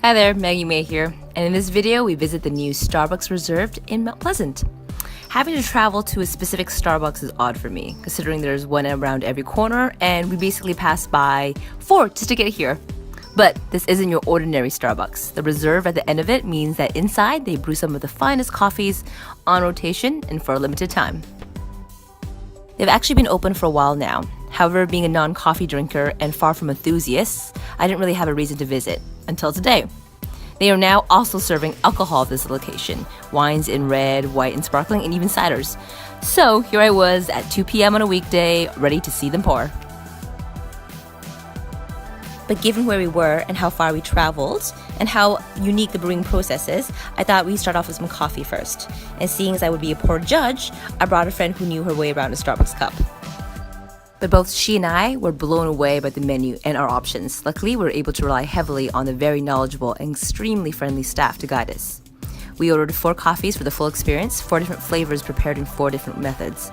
Hi there, Maggie May here, and in this video we visit the new Starbucks Reserved in Mount Pleasant. Having to travel to a specific Starbucks is odd for me, considering there's one around every corner and we basically pass by 4 just to get here. But this isn't your ordinary Starbucks. The Reserve at the end of it means that inside they brew some of the finest coffees on rotation and for a limited time. They've actually been open for a while now. However, being a non-coffee drinker and far from enthusiasts, I didn't really have a reason to visit until today. They are now also serving alcohol at this location, wines in red, white, and sparkling, and even ciders. So here I was at 2 p.m. on a weekday, ready to see them pour. But given where we were and how far we traveled and how unique the brewing process is, I thought we'd start off with some coffee first. And seeing as I would be a poor judge, I brought a friend who knew her way around a Starbucks cup. But both she and I were blown away by the menu and our options. Luckily, we were able to rely heavily on the very knowledgeable and extremely friendly staff to guide us. We ordered 4 coffees for the full experience, 4 different flavors prepared in 4 different methods.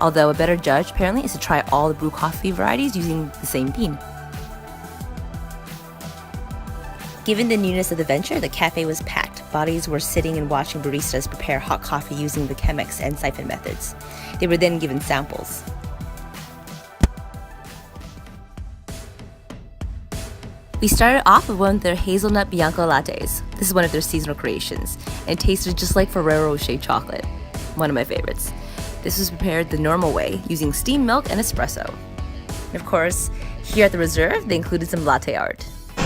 Although a better judge apparently is to try all the brew coffee varieties using the same bean. Given the newness of the venture, the cafe was packed. Bodies were sitting and watching baristas prepare hot coffee using the Chemex and siphon methods. They were then given samples. We started off with one of their hazelnut Bianco lattes. This is one of their seasonal creations, and it tasted just like Ferrero Rocher chocolate, one of my favorites. This was prepared the normal way, using steamed milk and espresso. And of course, here at the Reserve, they included some latte art. It's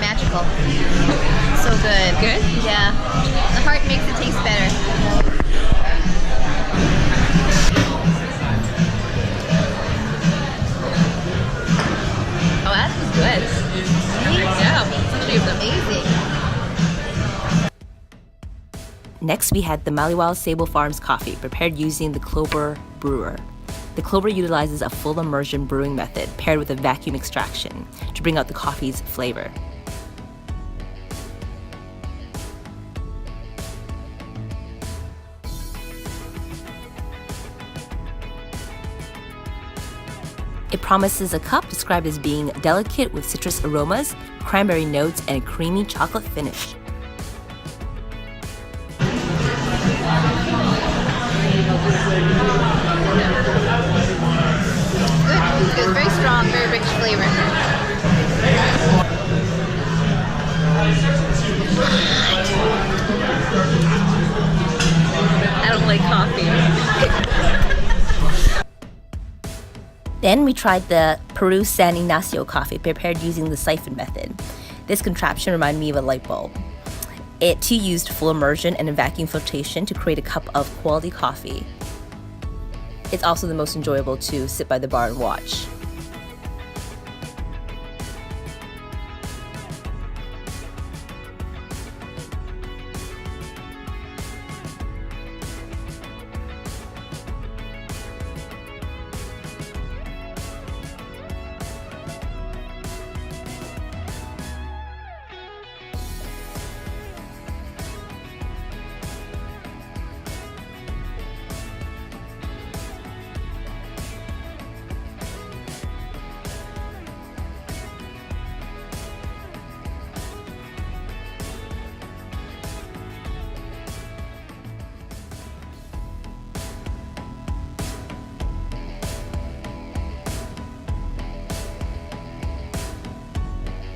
magical. So good. Good? Yeah. The heart makes it taste better. Oh, that was good. Yeah, Amazing. Next, we had the Maliwal Sable Farms coffee, prepared using the Clover brewer. The Clover utilizes a full immersion brewing method paired with a vacuum extraction to bring out the coffee's flavor. It promises a cup described as being delicate with citrus aromas, cranberry notes, and a creamy chocolate finish. Good. It's very strong, very rich flavor. I don't like coffee. Then we tried the Peru San Ignacio coffee, prepared using the siphon method. This contraption reminded me of a light bulb. It too used full immersion and a vacuum filtration to create a cup of quality coffee. It's also the most enjoyable to sit by the bar and watch.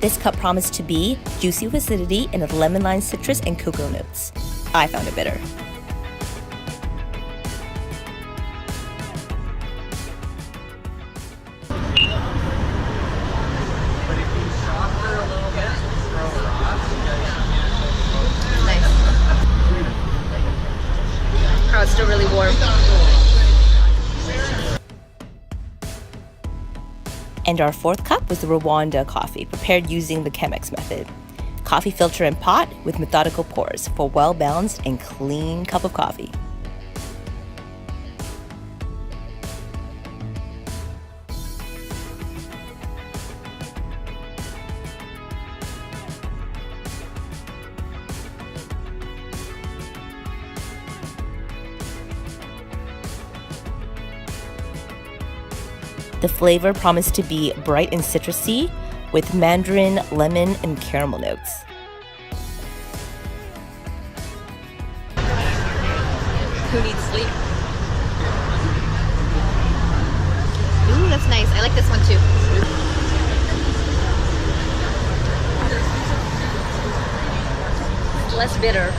This cup promised to be juicy with acidity and with lemon lime citrus and cocoa notes. I found it bitter. Nice. Oh, it's still really warm. And our 4th cup was the Rwanda coffee, prepared using the Chemex method. Coffee filter and pot with methodical pours for a well-balanced and clean cup of coffee. The flavor promised to be bright and citrusy with mandarin, lemon, and caramel notes. Who needs sleep? Ooh, that's nice. I like this one too. Less bitter.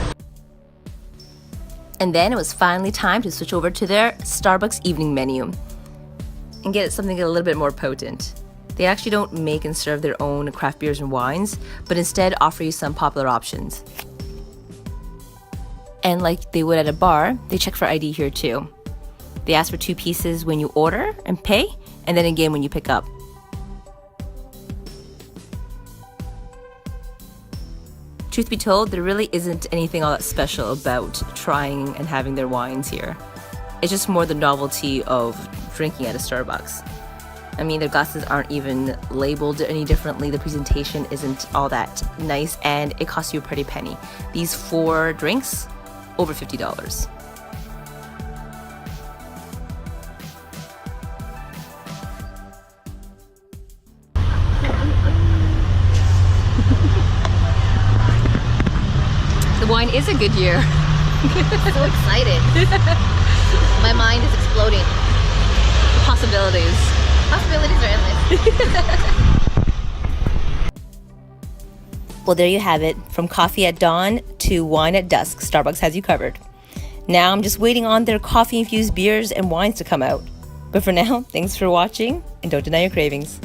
And then it was finally time to switch over to their Starbucks evening menu and get something a little bit more potent. They actually don't make and serve their own craft beers and wines, but instead offer you some popular options. And like they would at a bar, they check for ID here too. They ask for 2 pieces when you order and pay, and then again when you pick up. Truth be told, there really isn't anything all that special about trying and having their wines here. It's just more the novelty of drinking at a Starbucks. I mean, their glasses aren't even labeled any differently. The presentation isn't all that nice, and it costs you a pretty penny. These 4 drinks, over $50. The wine is a good year. So excited. My mind is exploding. Possibilities. Possibilities are endless. Well, there you have it. From coffee at dawn to wine at dusk, Starbucks has you covered. Now I'm just waiting on their coffee-infused beers and wines to come out. But for now, thanks for watching, and don't deny your cravings.